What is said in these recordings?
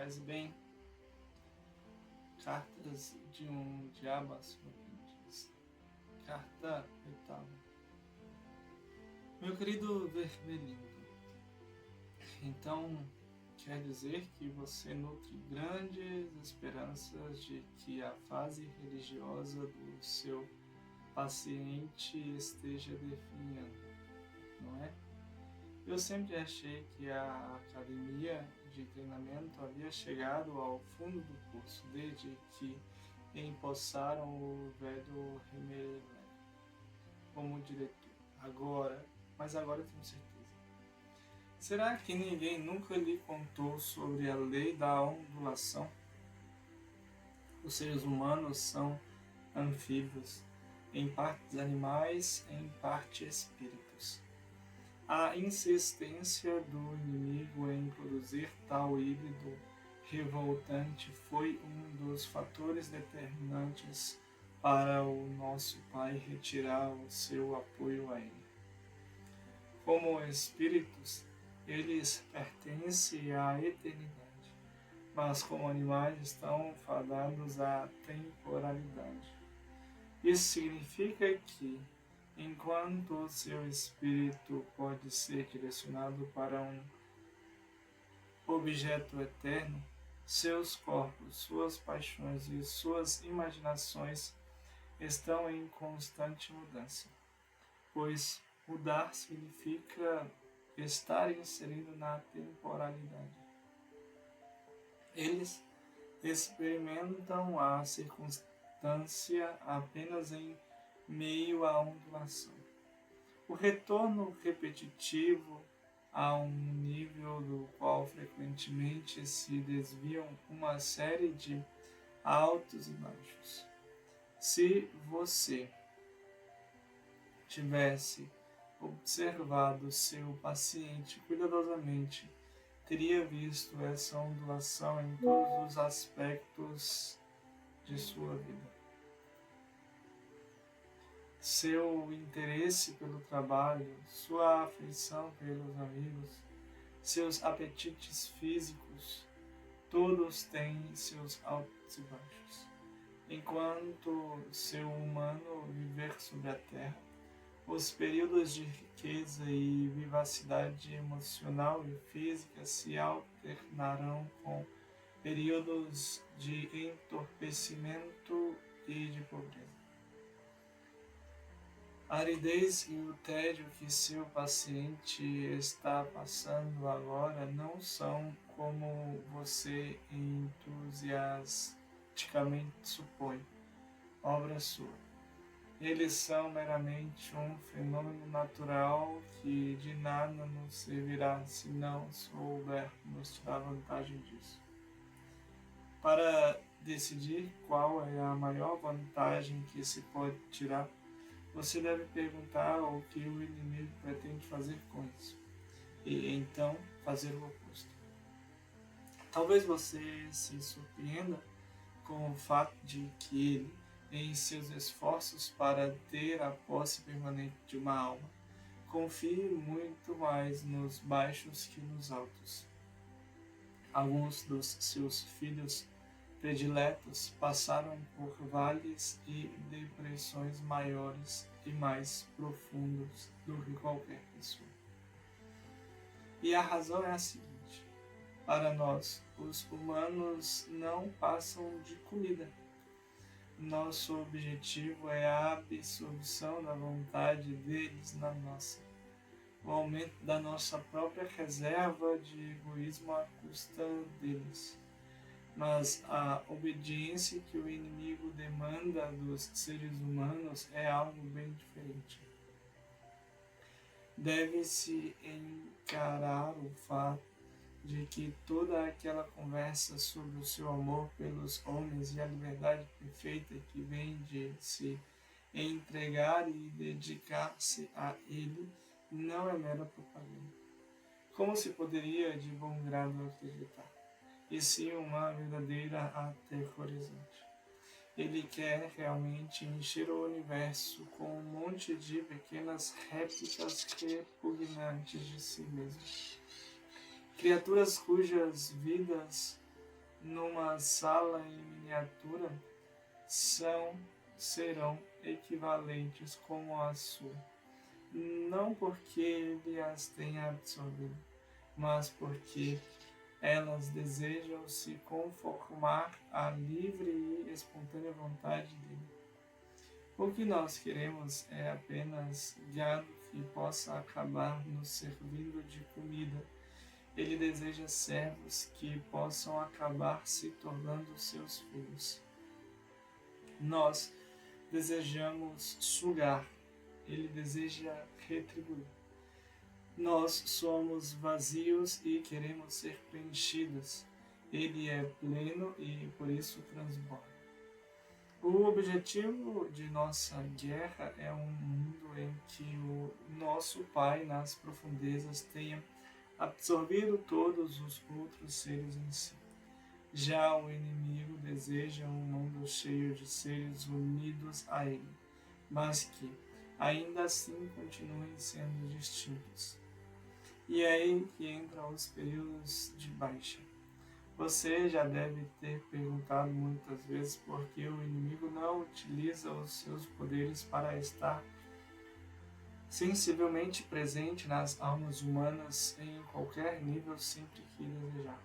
Paz e bem, cartas de um diabo às Coríntios. Carta oitava. Meu querido vermelhinho, então quer dizer que você nutre grandes esperanças de que a fase religiosa do seu paciente esteja definhando, não é? Eu sempre achei que a academia de treinamento havia chegado ao fundo do poço, desde que empossaram o velho Himmler como diretor. Mas agora eu tenho certeza. Será que ninguém nunca lhe contou sobre a lei da ondulação? Os seres humanos são anfíbios, em partes animais, em parte espíritos. A insistência do inimigo em produzir tal híbrido revoltante foi um dos fatores determinantes para o nosso Pai retirar o seu apoio a ele. Como espíritos, eles pertencem à eternidade, mas como animais estão fadados à temporalidade. Isso significa que, enquanto o seu espírito pode ser direcionado para um objeto eterno, seus corpos, suas paixões e suas imaginações estão em constante mudança, pois mudar significa estar inserido na temporalidade. Eles experimentam a circunstância apenas em meio à ondulação. O retorno repetitivo a um nível do qual frequentemente se desviam uma série de altos e baixos. Se você tivesse observado seu paciente cuidadosamente, teria visto essa ondulação em todos os aspectos de sua vida. Seu interesse pelo trabalho, sua afeição pelos amigos, seus apetites físicos, todos têm seus altos e baixos. Enquanto seu humano viver sobre a terra, os períodos de riqueza e vivacidade emocional e física se alternarão com períodos de entorpecimento e de pobreza. A aridez e o tédio que seu paciente está passando agora não são como você entusiasticamente supõe, obra sua. Eles são meramente um fenômeno natural que de nada nos servirá se não soubermos tirar vantagem disso. Para decidir qual é a maior vantagem que se pode tirar, você deve perguntar o que o inimigo pretende fazer com isso, e então fazer o oposto. Talvez você se surpreenda com o fato de que ele, em seus esforços para ter a posse permanente de uma alma, confie muito mais nos baixos que nos altos. Alguns dos seus filhos prediletos passaram por vales e depressões maiores e mais profundos do que qualquer pessoa. E a razão é a seguinte: para nós, os humanos não passam de comida. Nosso objetivo é a absorção da vontade deles na nossa, o aumento da nossa própria reserva de egoísmo à custa deles. Mas a obediência que o inimigo demanda dos seres humanos é algo bem diferente. Deve-se encarar o fato de que toda aquela conversa sobre o seu amor pelos homens e a liberdade perfeita que vem de se entregar e dedicar-se a ele não é mera propaganda. Como se poderia de bom grado acreditar? E sim uma verdadeira aterrorizante. Ele quer realmente encher o universo com um monte de pequenas réplicas repugnantes de si mesmo. Criaturas cujas vidas numa sala em miniatura serão equivalentes como a sua, não porque ele as tenha absorvido, mas porque elas desejam se conformar à livre e espontânea vontade dele. O que nós queremos é apenas gado que possa acabar nos servindo de comida. Ele deseja servos que possam acabar se tornando seus filhos. Nós desejamos sugar, ele deseja retribuir. Nós somos vazios e queremos ser preenchidos. Ele é pleno e por isso transborda. O objetivo de nossa guerra é um mundo em que o nosso Pai nas profundezas tenha absorvido todos os outros seres em si. Já o inimigo deseja um mundo cheio de seres unidos a ele, mas que, ainda assim, continuem sendo distintos. E é aí que entram os períodos de baixa. Você já deve ter perguntado muitas vezes por que o inimigo não utiliza os seus poderes para estar sensivelmente presente nas almas humanas em qualquer nível sempre que desejar.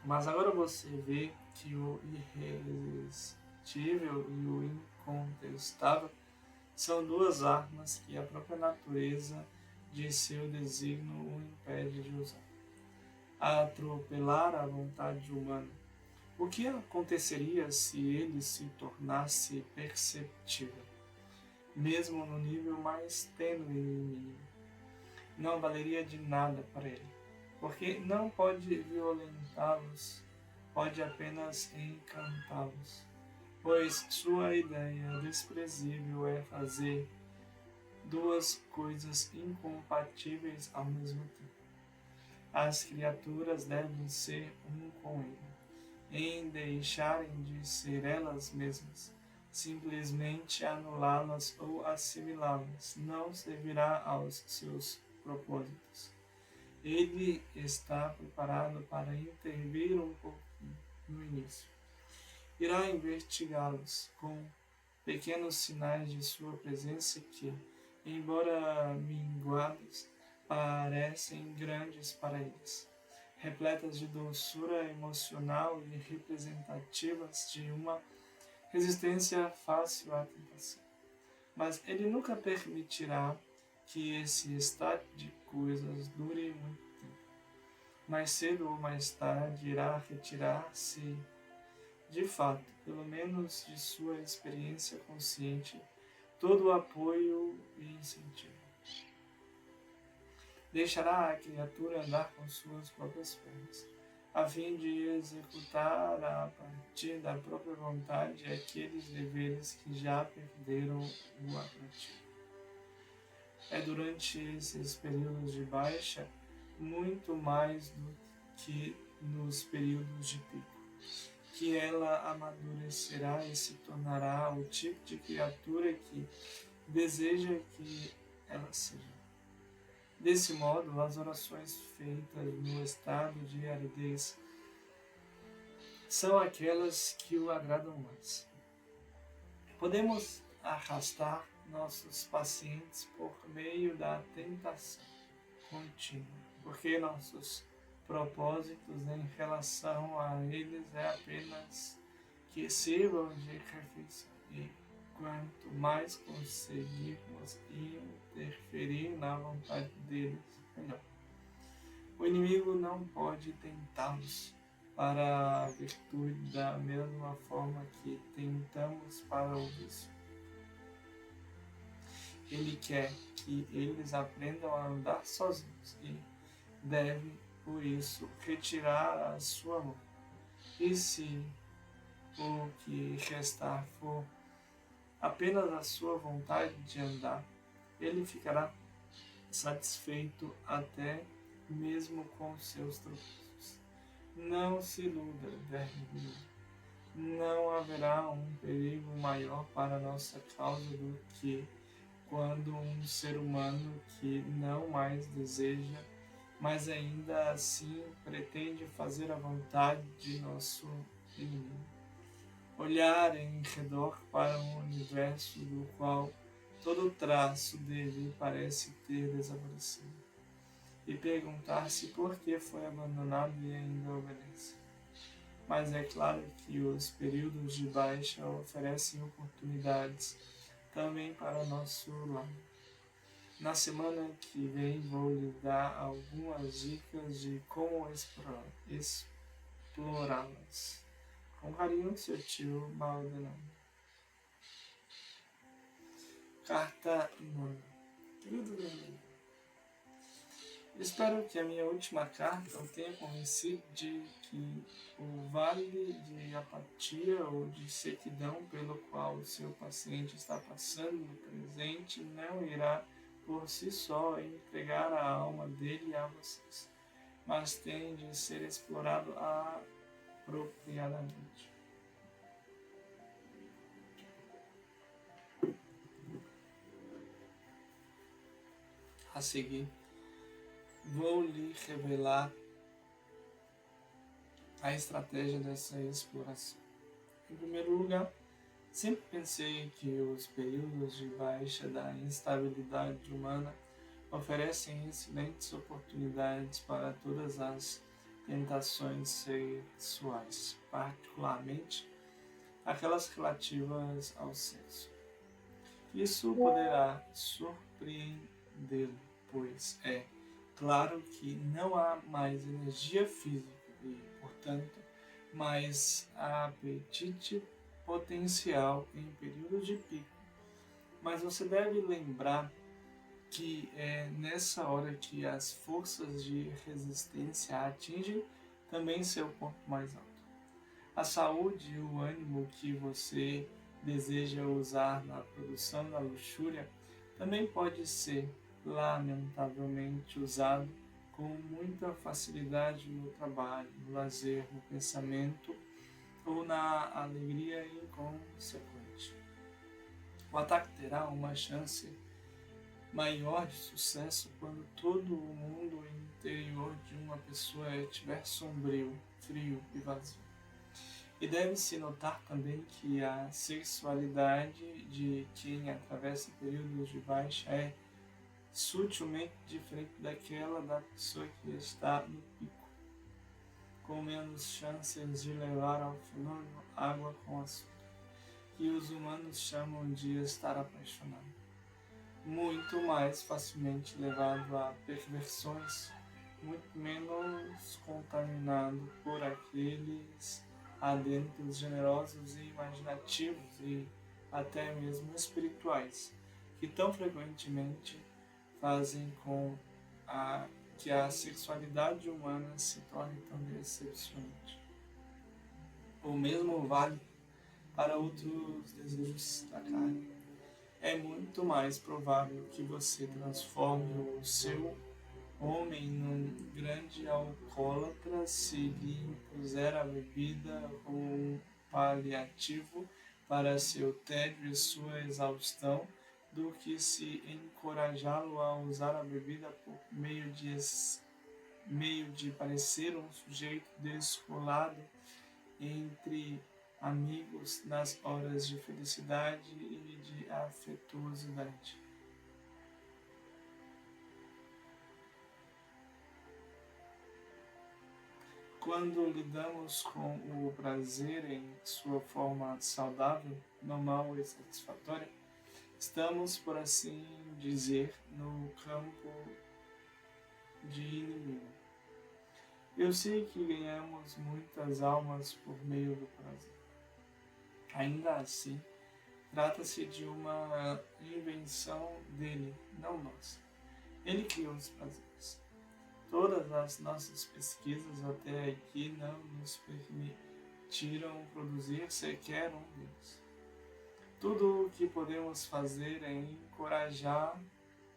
Mas agora você vê que o irresistível e o incontestável são duas armas que a própria natureza de seu desígnio o impede de usar. Atropelar a vontade humana. O que aconteceria se ele se tornasse perceptível, mesmo no nível mais tênue e mínimo? Não valeria de nada para ele, porque não pode violentá-los, pode apenas encantá-los, pois sua ideia desprezível é fazer duas coisas incompatíveis ao mesmo tempo. As criaturas devem ser um com ele, em deixarem de ser elas mesmas. Simplesmente anulá-las ou assimilá-las não servirá aos seus propósitos. Ele está preparado para intervir um pouquinho no início. Irá investigá-los com pequenos sinais de sua presença que, embora minguados, parecem grandes para eles, repletas de doçura emocional e representativas de uma resistência fácil à tentação. Mas ele nunca permitirá que esse estado de coisas dure muito tempo. Mais cedo ou mais tarde irá retirar-se, de fato, pelo menos de sua experiência consciente, todo o apoio e incentivo. Deixará a criatura andar com suas próprias pernas, a fim de executar a partir da própria vontade aqueles deveres que já perderam o atrativo. É durante esses períodos de baixa, muito mais do que nos períodos de pico, que ela amadurecerá e se tornará o tipo de criatura que deseja que ela seja. Desse modo, as orações feitas no estado de aridez são aquelas que o agradam mais. Podemos arrastar nossos pacientes por meio da tentação contínua, porque nossos propósitos em relação a eles é apenas que sirvam de refeição. E quanto mais conseguirmos interferir na vontade deles, melhor. O inimigo não pode tentá-los para a virtude da mesma forma que tentamos para o vício. Ele quer que eles aprendam a andar sozinhos e deve, por isso, retirar a sua mão. E se o que restar for apenas a sua vontade de andar, ele ficará satisfeito até mesmo com seus tropeços. Não se iluda, verme. Não haverá um perigo maior para nossa causa do que quando um ser humano que não mais deseja mas ainda assim pretende fazer a vontade de nosso inimigo. Olhar em redor para um universo do qual todo traço dele parece ter desaparecido, e perguntar-se por que foi abandonado e ainda obedece. Mas é claro que os períodos de baixa oferecem oportunidades também para o nosso lado. Na semana que vem vou lhe dar algumas dicas de como explorá-las. Com carinho, seu tio Maldonado. Carta 9. Querido Danilo, espero que a minha última carta o tenha convencido de que o vale de apatia ou de sequidão pelo qual o seu paciente está passando no presente não irá por si só entregar a alma dele a vocês, mas tem de ser explorado apropriadamente. A seguir, vou lhe revelar a estratégia dessa exploração. Em primeiro lugar, sempre pensei que os períodos de baixa da instabilidade humana oferecem excelentes oportunidades para todas as tentações sexuais, particularmente aquelas relativas ao sexo. Isso poderá surpreendê-lo, pois é claro que não há mais energia física e, portanto, mais apetite potencial em períodos de pico. Mas você deve lembrar que é nessa hora que as forças de resistência atingem também seu ponto mais alto. A saúde e o ânimo que você deseja usar na produção da luxúria também pode ser, lamentavelmente, usado com muita facilidade no trabalho, no lazer, no pensamento ou na alegria inconsequente. O ataque terá uma chance maior de sucesso quando todo o mundo interior de uma pessoa estiver sombrio, frio e vazio. E deve-se notar também que a sexualidade de quem atravessa períodos de baixa é sutilmente diferente daquela da pessoa que está no pico, com menos chances de levar ao fenômeno água com açúcar, que os humanos chamam de estar apaixonado, muito mais facilmente levado a perversões, muito menos contaminado por aqueles adentros generosos e imaginativos e até mesmo espirituais, que tão frequentemente fazem com que a sexualidade humana se torne tão decepcionante. O mesmo vale para outros desejos da carne. É muito mais provável que você transforme o seu homem num grande alcoólatra se lhe impuser a bebida como um paliativo para seu tédio e sua exaustão, do que se encorajá-lo a usar a bebida por meio de parecer um sujeito descolado entre amigos nas horas de felicidade e de afetuosidade. Quando lidamos com o prazer em sua forma saudável, normal e satisfatória, estamos, por assim dizer, no campo de inimigo. Eu sei que ganhamos muitas almas por meio do prazer. Ainda assim, trata-se de uma invenção dele, não nossa. Ele criou os prazeres. Todas as nossas pesquisas até aqui não nos permitiram produzir sequer um deles. Tudo o que podemos fazer é encorajar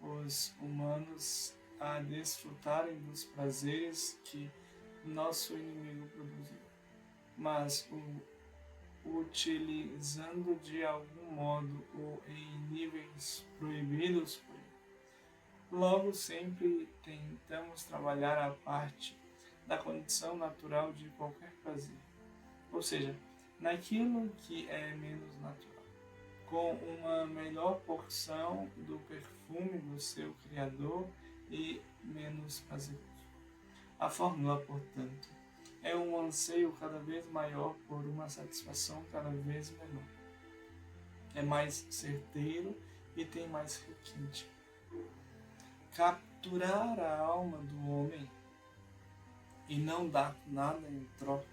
os humanos a desfrutarem dos prazeres que nosso inimigo produziu, mas utilizando de algum modo ou em níveis proibidos por ele. Logo, sempre tentamos trabalhar a parte da condição natural de qualquer prazer, ou seja, naquilo que é menos natural, com uma melhor porção do perfume do seu Criador e menos prazeroso. A fórmula, portanto, é um anseio cada vez maior por uma satisfação cada vez menor. É mais certeiro e tem mais requinte. Capturar a alma do homem e não dar nada em troca,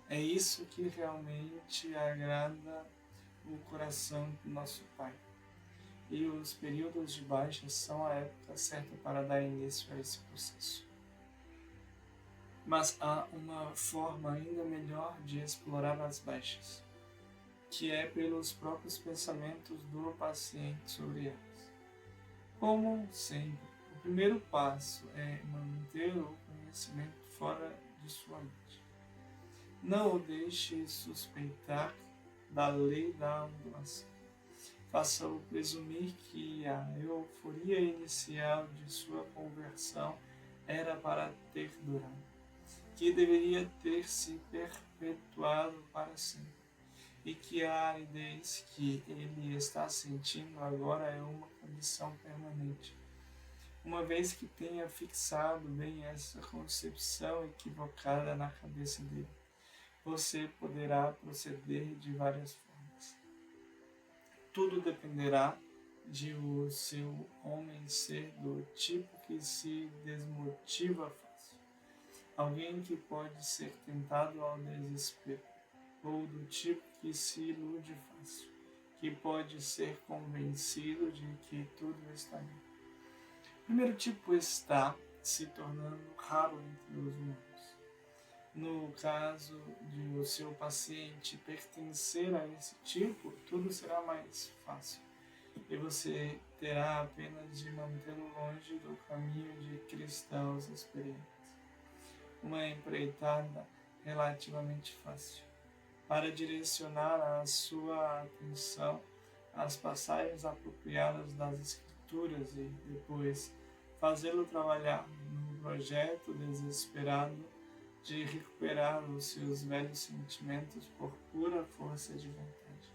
é isso que realmente agrada o coração do nosso Pai. E os períodos de baixa são a época certa para dar início a esse processo. Mas há uma forma ainda melhor de explorar as baixas, que é pelos próprios pensamentos do paciente sobre elas. Como sempre, o primeiro passo é manter o conhecimento fora de sua mente. Não o deixe suspeitar da lei da ondulação. Faça-o presumir que a euforia inicial de sua conversão era para ter durado, que deveria ter se perpetuado para sempre, e que a aridez que ele está sentindo agora é uma condição permanente, uma vez que tenha fixado bem essa concepção equivocada na cabeça dele. Você poderá proceder de várias formas. Tudo dependerá de o seu homem ser do tipo que se desmotiva fácil, alguém que pode ser tentado ao desespero, ou do tipo que se ilude fácil, que pode ser convencido de que tudo está bem. O primeiro tipo está se tornando raro entre os humanos. No caso de o seu paciente pertencer a esse tipo, tudo será mais fácil e você terá apenas de mantê-lo longe do caminho de cristãos experientes. Uma empreitada relativamente fácil para direcionar a sua atenção às passagens apropriadas das Escrituras e depois fazê-lo trabalhar no projeto desesperado de recuperar os seus velhos sentimentos por pura força de vontade.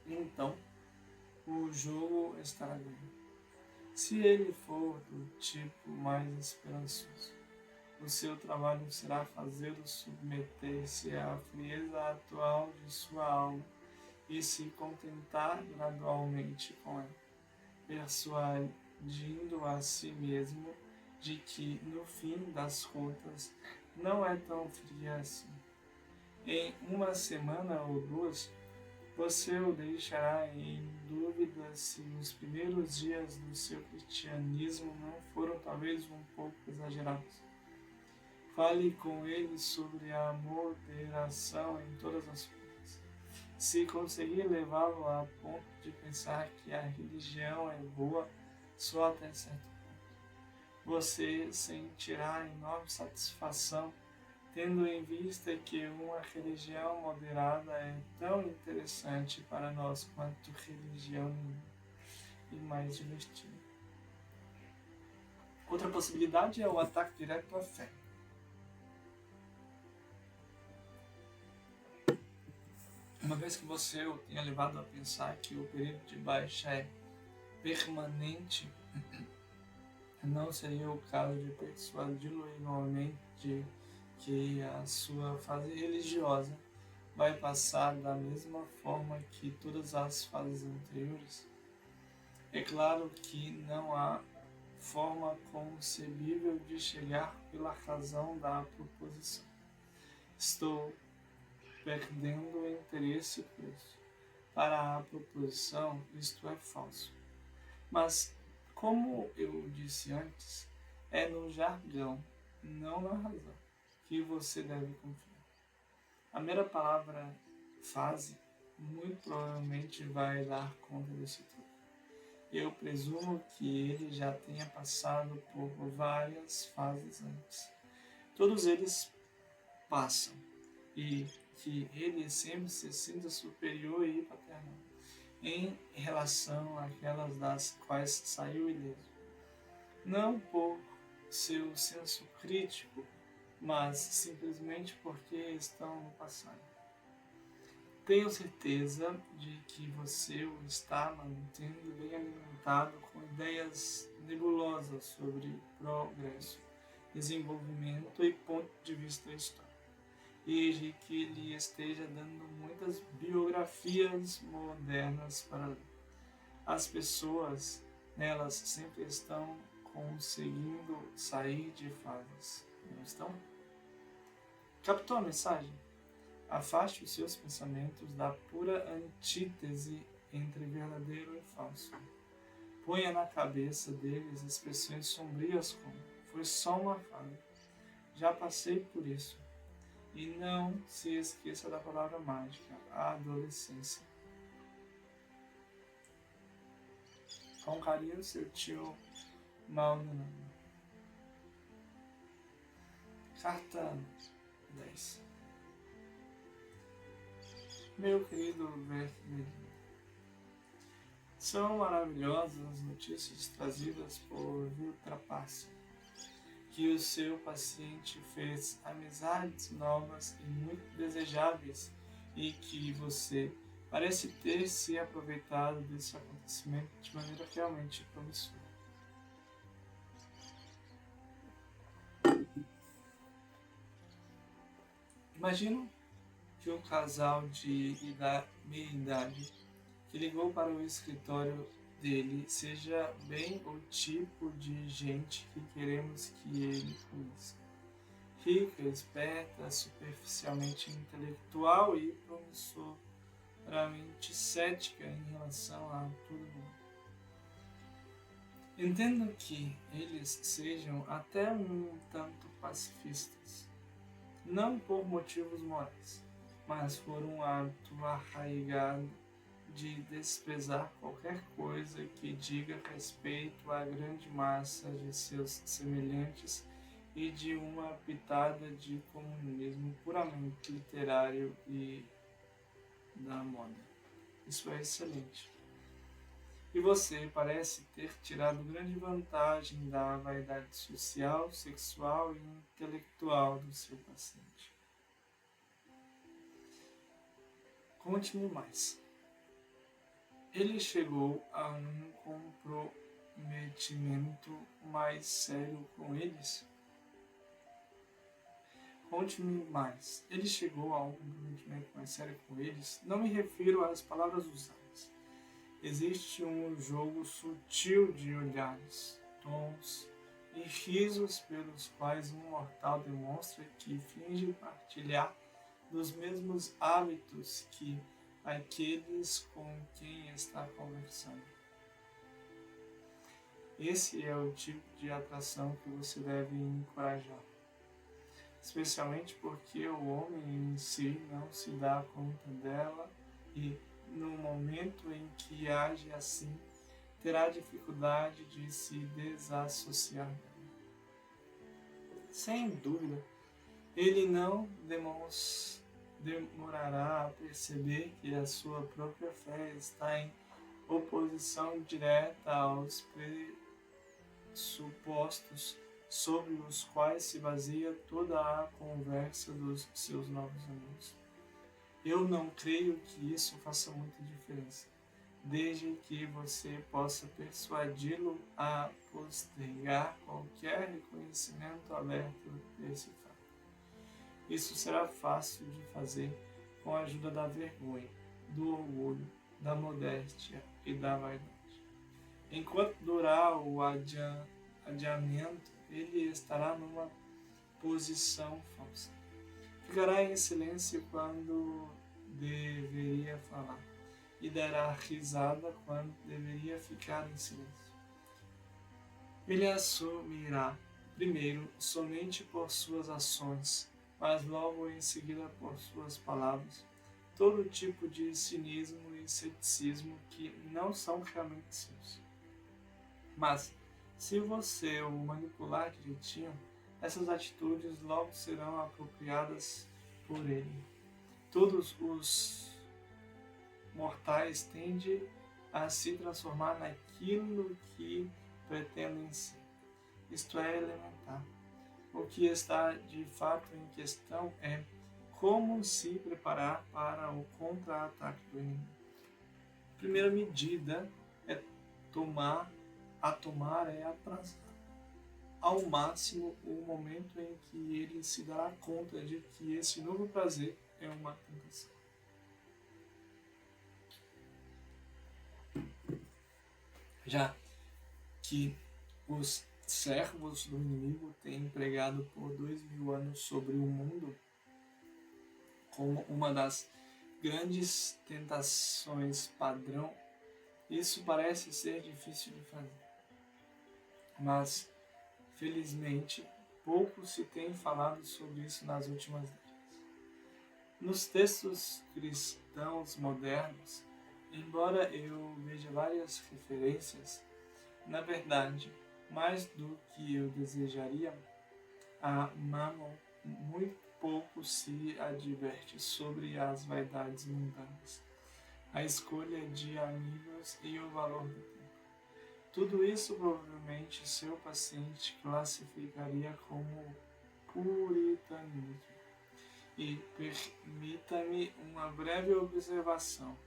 Então, o jogo estará ganho. Se ele for do tipo mais esperançoso, o seu trabalho será fazê-lo submeter-se à frieza atual de sua alma e se contentar gradualmente com ela, persuadindo a si mesmo de que, no fim das contas, não é tão fria assim. Em uma semana ou duas, você o deixará em dúvida se os primeiros dias do seu cristianismo não foram talvez um pouco exagerados. Fale com ele sobre a moderação em todas as coisas. Se conseguir levá-lo a ponto de pensar que a religião é boa só até certo você sentirá enorme satisfação, tendo em vista que uma religião moderada é tão interessante para nós quanto religião nenhuma, e mais divertida. Outra possibilidade é o ataque direto à fé. Uma vez que você o tenha levado a pensar que o período de baixa é permanente, não seria o caso de persuadi-lo igualmente de que a sua fase religiosa vai passar da mesma forma que todas as fases anteriores? É claro que não há forma concebível de chegar pela razão da proposição. Estou perdendo o interesse por isso. Para a proposição, isto é falso. Mas, como eu disse antes, é no jargão, não na razão, que você deve confiar. A mera palavra fase muito provavelmente vai dar conta desse truque. Eu presumo que ele já tenha passado por várias fases antes. Todos eles passam, e que ele sempre se sinta superior e paternal. em relação àquelas das quais saiu ileso, não por seu senso crítico, mas simplesmente porque estão no passado. Tenho certeza de que você o está mantendo bem alimentado com ideias nebulosas sobre progresso, desenvolvimento e ponto de vista histórico, e de que lhe esteja dando muitas biografias modernas para ler. As pessoas nelas sempre estão conseguindo sair de fases, não estão? Captou a mensagem? Afaste os seus pensamentos da pura antítese entre verdadeiro e falso. Ponha na cabeça deles expressões sombrias como: foi só uma fase. Já passei por isso. E não se esqueça da palavra mágica, a adolescência. Com carinho, seu tio Maldonado. Carta 10. Meu querido Vermelho, são maravilhosas as notícias trazidas por Viltrapace, que o seu paciente fez amizades novas e muito desejáveis e que você parece ter se aproveitado desse acontecimento de maneira realmente promissora. Imagino que um casal de meia idade que ligou para o escritório dele seja bem o tipo de gente que queremos que ele conheça. Rica, esperta, superficialmente intelectual e promissoramente cética em relação a tudo mundo. Entendo que eles sejam até um tanto pacifistas, não por motivos morais, mas por um hábito arraigado de desprezar qualquer coisa que diga respeito à grande massa de seus semelhantes e de uma pitada de comunismo puramente literário e da moda. Isso é excelente. E você parece ter tirado grande vantagem da vaidade social, sexual e intelectual do seu paciente. Conte-me mais. Ele chegou a um comprometimento mais sério com eles? Conte-me mais. Ele chegou a um comprometimento mais sério com eles? Não me refiro às palavras usadas. Existe um jogo sutil de olhares, tons e risos pelos quais um mortal demonstra que finge partilhar dos mesmos hábitos que aqueles com quem está conversando. Esse é o tipo de atração que você deve encorajar, especialmente porque o homem em si não se dá conta dela e, no momento em que age assim, terá dificuldade de se desassociar dela. Sem dúvida, ele não demorará a perceber que a sua própria fé está em oposição direta aos pressupostos sobre os quais se baseia toda a conversa dos seus novos amigos. Eu não creio que isso faça muita diferença, desde que você possa persuadi-lo a postergar qualquer reconhecimento aberto desse fato. Isso será fácil de fazer com a ajuda da vergonha, do orgulho, da modéstia e da vaidade. Enquanto durar o adiamento, ele estará numa posição falsa. Ficará em silêncio quando deveria falar e dará risada quando deveria ficar em silêncio. Ele assumirá, primeiro, somente por suas ações, mas logo em seguida por suas palavras, todo tipo de cinismo e ceticismo que não são realmente seus. Mas, se você o manipular direitinho, essas atitudes logo serão apropriadas por ele. Todos os mortais tende a se transformar naquilo que pretendem ser, isto é, elementar. O que está de fato em questão é como se preparar para o contra-ataque do inimigo. A primeira medida a tomar é atrasar ao máximo o momento em que ele se dará conta de que esse novo prazer é uma tentação. Já que os servos do inimigo têm pregado por 2000 anos sobre o mundo como uma das grandes tentações padrão, isso parece ser difícil de fazer. Mas, felizmente, pouco se tem falado sobre isso nas últimas décadas. Nos textos cristãos modernos, embora eu veja várias referências, na verdade, mais do que eu desejaria, a Mammon muito pouco se adverte sobre as vaidades mundanas, a escolha de amigos e o valor do tempo. Tudo isso provavelmente seu paciente classificaria como puritanismo. E permita-me uma breve observação.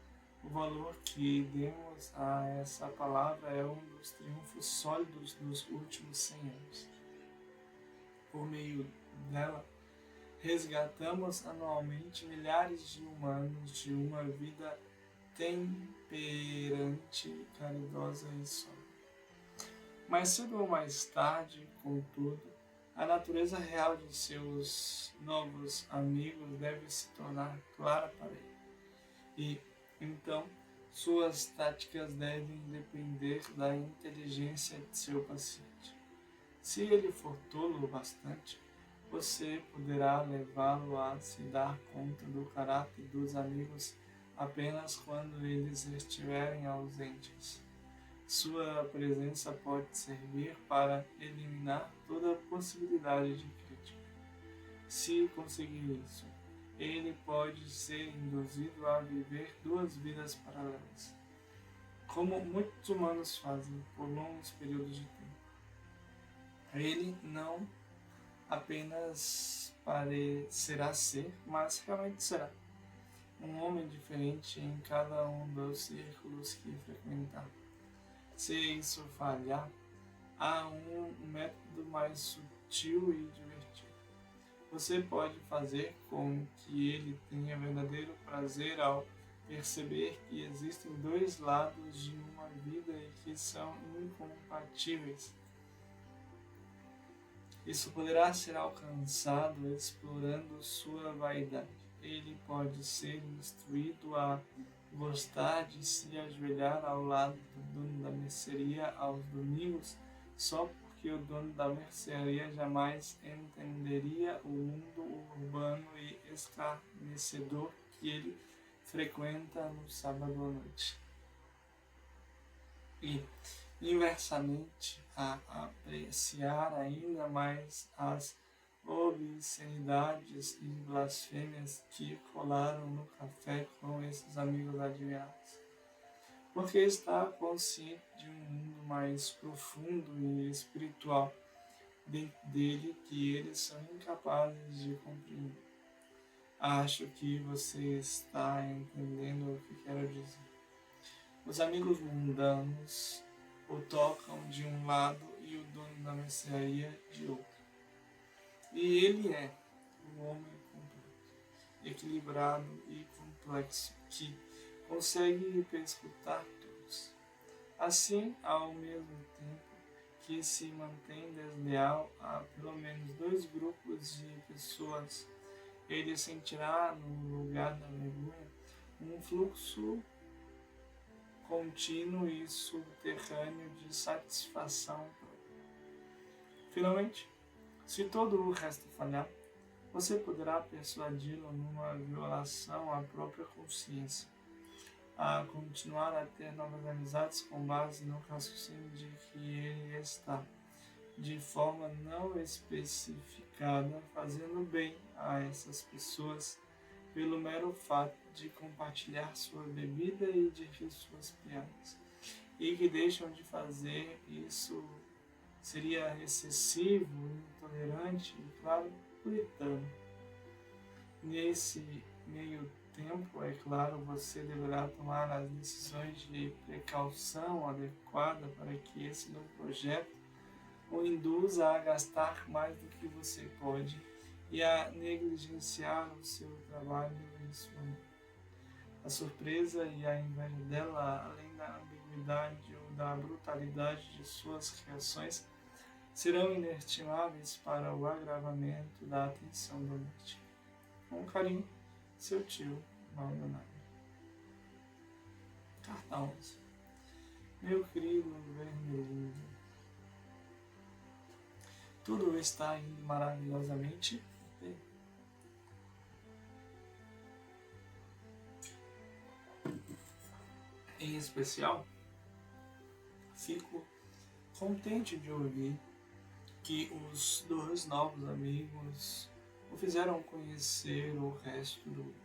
O valor que demos a essa palavra é um dos triunfos sólidos dos últimos 100 anos. Por meio dela, resgatamos anualmente milhares de humanos de uma vida temperante, caridosa e sóbria. Mais cedo ou mais tarde, contudo, a natureza real de seus novos amigos deve se tornar clara para ele. E, então, suas táticas devem depender da inteligência de seu paciente. Se ele for tolo o bastante, você poderá levá-lo a se dar conta do caráter dos amigos apenas quando eles estiverem ausentes. Sua presença pode servir para eliminar toda possibilidade de crítica. Se conseguir isso, ele pode ser induzido a viver duas vidas paralelas, como muitos humanos fazem por longos períodos de tempo. Ele não apenas parecerá ser, mas realmente será um homem diferente em cada um dos círculos que frequentar. Se isso falhar, há um método mais sutil e divertido. Você pode fazer com que ele tenha verdadeiro prazer ao perceber que existem dois lados de uma vida e que são incompatíveis. Isso poderá ser alcançado explorando sua vaidade. Ele pode ser instruído a gostar de se ajoelhar ao lado do dono da mercearia aos domingos, só porque o dono da mercearia jamais entenderia o mundo urbano e escarnecedor que ele frequenta no sábado à noite. E, inversamente, a apreciar ainda mais as obscenidades e blasfêmias que rolaram no café com esses amigos admirados, porque está consciente de um mundo mais profundo e espiritual dentro dele que eles são incapazes de compreender. Acho que você está entendendo o que quero dizer. Os amigos mundanos o tocam de um lado e o dono da mercearia de outro. E ele é um homem completo, equilibrado e complexo, que consegue perscrutar todos. Assim, ao mesmo tempo que se mantém desleal a pelo menos dois grupos de pessoas, ele sentirá no lugar da vergonha um fluxo contínuo e subterrâneo de satisfação. Finalmente, se todo o resto falhar, você poderá persuadi-lo numa violação à própria consciência, a continuar a ter novas amizades com base no raciocínio de que ele está, de forma não especificada, fazendo bem a essas pessoas pelo mero fato de compartilhar sua bebida e de rir suas piadas, e que deixam de fazer isso seria excessivo, intolerante e, claro, puritano. Nesse meio tempo, é claro, você deverá tomar as decisões de precaução adequada para que esse novo projeto o induza a gastar mais do que você pode e a negligenciar o seu trabalho e sua mãe. A surpresa e a inveja dela, além da ambiguidade ou da brutalidade de suas reações, serão inestimáveis para o agravamento da atenção doméstica. Com carinho, seu tio Maldonado. Carta 11. Meu querido vermelhinho, tudo está indo maravilhosamente bem. Em especial, fico contente de ouvir que os dois novos amigos o fizeram conhecer o resto do mundo.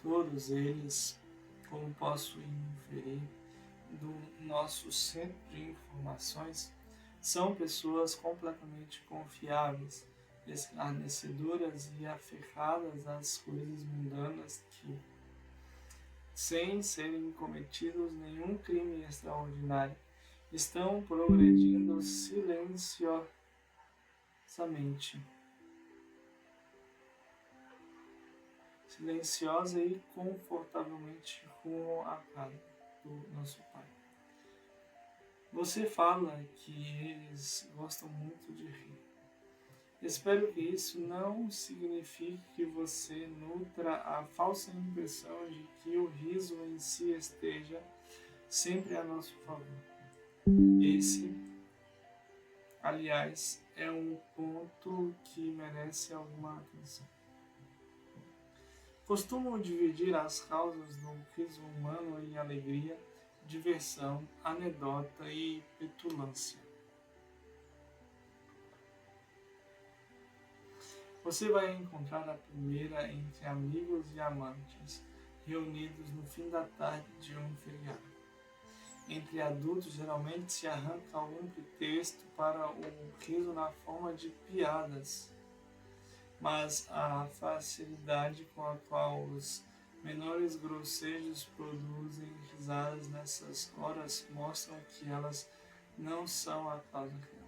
Todos eles, como posso inferir do nosso centro de informações, são pessoas completamente confiáveis, esclarecedoras e aferradas às coisas mundanas que, sem serem cometidos nenhum crime extraordinário, estão progredindo silenciosa e confortavelmente rumo à casa do nosso Pai. Você fala que eles gostam muito de rir. Espero que isso não signifique que você nutra a falsa impressão de que o riso em si esteja sempre a nosso favor. Esse, aliás, é um ponto que merece alguma atenção. Costumo dividir as causas do riso humano em alegria, diversão, anedota e petulância. Você vai encontrar a primeira entre amigos e amantes, reunidos no fim da tarde de um feriado. Entre adultos, geralmente se arranca algum pretexto para o riso na forma de piadas, mas a facilidade com a qual os menores gracejos produzem risadas nessas horas mostram que elas não são a causa real.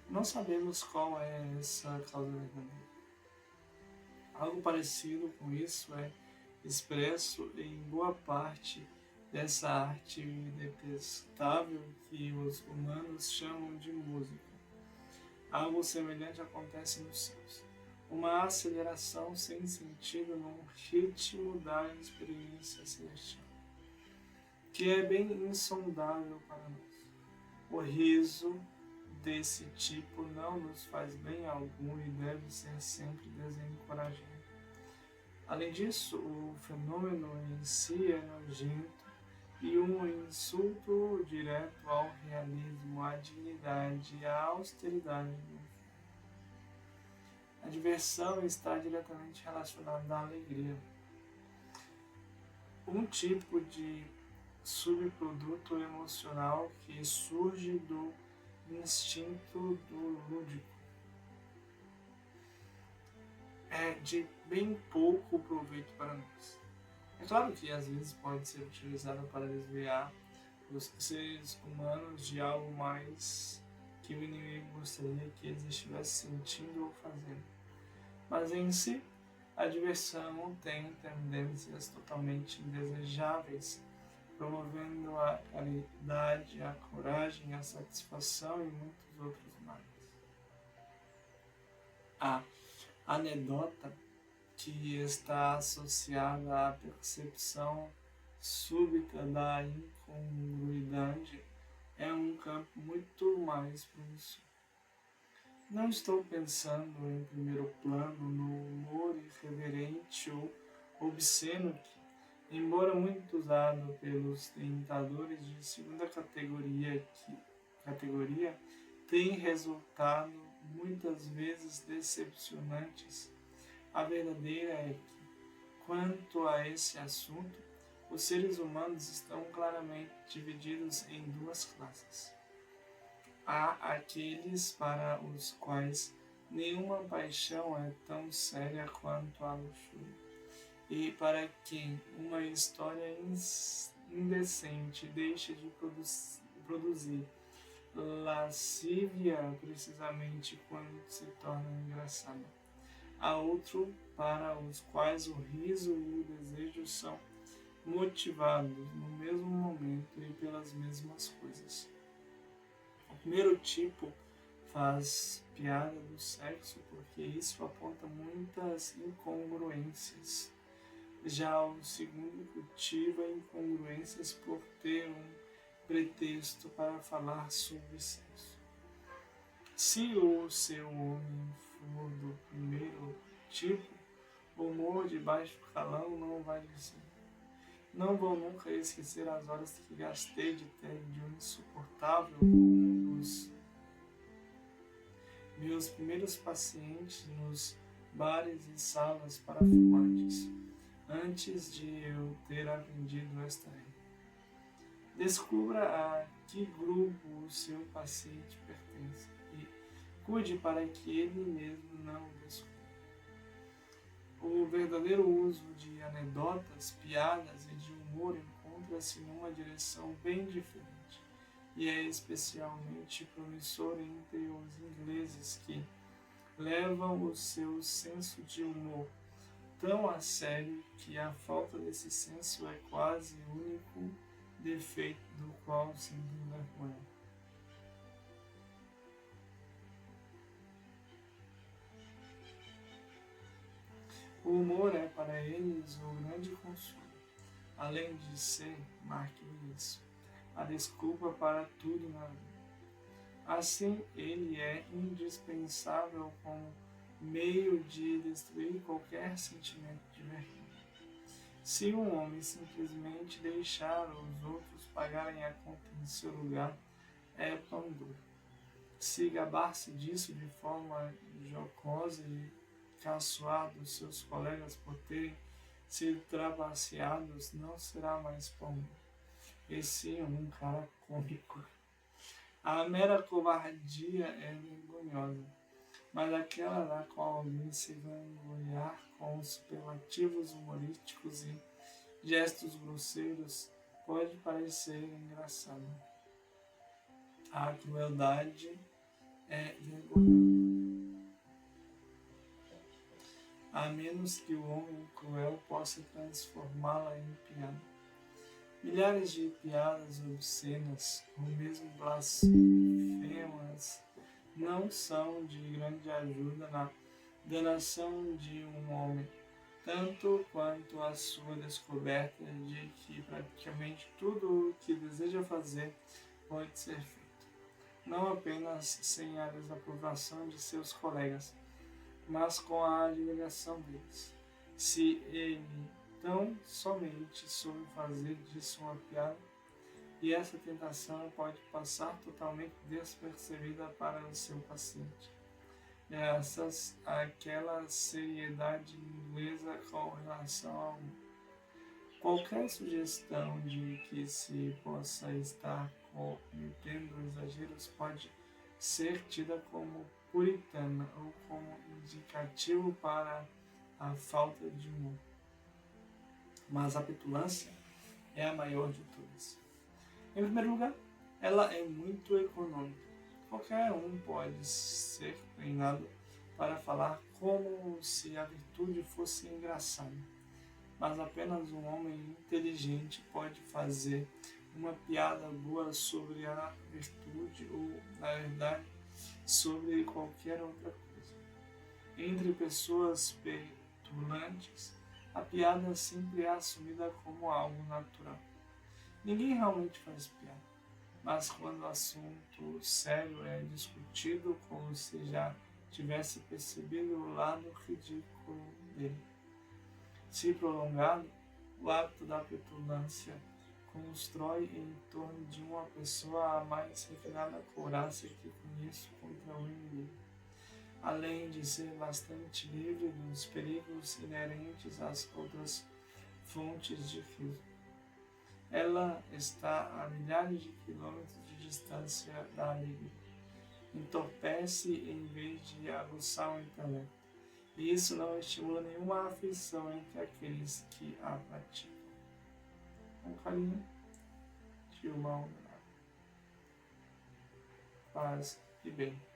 Não sabemos qual é essa causa verdadeira. Algo parecido com isso é expresso em boa parte dessa arte detestável que os humanos chamam de música. Algo semelhante acontece nos céus. Uma aceleração sem sentido no ritmo da experiência celestial, que é bem insondável para nós. O riso desse tipo não nos faz bem algum e deve ser sempre desencorajado. Além disso, o fenômeno em si é nojento e um insulto direto ao realismo, à dignidade e à austeridade. A diversão está diretamente relacionada à alegria. Um tipo de subproduto emocional que surge do instinto do lúdico. É de bem pouco proveito para nós. É claro que às vezes pode ser utilizado para desviar os seres humanos de algo mais que o inimigo gostaria que eles estivessem sentindo ou fazendo. Mas em si, a diversão tem tendências totalmente indesejáveis, promovendo a caridade, a coragem, a satisfação e muitos outros males. A anedota, que está associada à percepção súbita da incongruidade, é um campo muito mais promissor. Não estou pensando em primeiro plano no humor irreverente ou obsceno que, embora muito usado pelos tentadores de segunda categoria, tem resultado muitas vezes decepcionantes. A verdadeira é que, Quanto a esse assunto, os seres humanos estão claramente divididos em duas classes. Há aqueles para os quais nenhuma paixão é tão séria quanto a luxúria, e para quem uma história indecente deixa de produzir lascívia precisamente quando se torna engraçada. Há outro para os quais o riso e o desejo são motivados no mesmo momento e pelas mesmas coisas. O primeiro tipo faz piada do sexo porque isso aponta muitas incongruências. Já o segundo cultiva incongruências por ter um pretexto para falar sobre sexo. Se o seu homem for do primeiro tipo, o humor de baixo calão não vai dizer. Não vou nunca esquecer as horas que gastei de tédio insuportável com um dos meus primeiros pacientes nos bares e salas para fumantes, antes de eu ter aprendido esta regra. Descubra a que grupo o seu paciente pertence e cuide para que ele mesmo não o descubra. O verdadeiro uso de anedotas, piadas e de humor encontra-se numa direção bem diferente e é especialmente promissor entre os ingleses que levam o seu senso de humor tão a sério que a falta desse senso é quase o único defeito do qual se envergonham. O humor é para eles o grande consolo, além de ser, marque isso, a desculpa para tudo na vida. Assim, ele é indispensável como meio de destruir qualquer sentimento de vergonha. Se um homem simplesmente deixar os outros pagarem a conta em seu lugar, é pão duro. Se gabar-se disso de forma jocosa e caçoar dos seus colegas por terem sido trapaceados, não será mais pão duro, e sim um cara cômico. A mera covardia é vergonhosa, mas aquela da qual alguém se vangloriar com superlativos humorísticos e gestos grosseiros pode parecer engraçado. A crueldade é vergonhosa, a menos que o homem cruel possa transformá-la em piada. Milhares de piadas obscenas, ou mesmo blasfemas, não são de grande ajuda na danação de um homem, tanto quanto a sua descoberta de que praticamente tudo o que deseja fazer pode ser feito, não apenas sem a desaprovação de seus colegas, mas com a admiração deles. Se ele tão somente soube fazer disso uma piada, e essa tentação pode passar totalmente despercebida para o seu paciente, graças àquela seriedade inglesa com relação ao humor. Qualquer sugestão de que se possa estar cometendo exageros pode ser tida como puritana ou como indicativo para a falta de humor. Mas a petulância é a maior de todas. Em primeiro lugar, ela é muito econômica. Qualquer um pode ser treinado para falar como se a virtude fosse engraçada. Mas apenas um homem inteligente pode fazer uma piada boa sobre a virtude ou, na verdade, sobre qualquer outra coisa. Entre pessoas petulantes, a piada sempre é assumida como algo natural. Ninguém realmente faz piada, mas quando o assunto sério é discutido como se já tivesse percebido o lado ridículo dele. Se prolongado, o hábito da petulância constrói em torno de uma pessoa a mais refinada couraça que conheço contra o inimigo. além de ser bastante livre dos perigos inerentes às outras fontes de fio. Ela está a milhares de quilômetros de distância da alegria. Entorpece em vez de aguçar o intelecto. E isso não estimula nenhuma afeição entre aqueles que a praticam. Com carinho, Tio Mal. Paz e bem.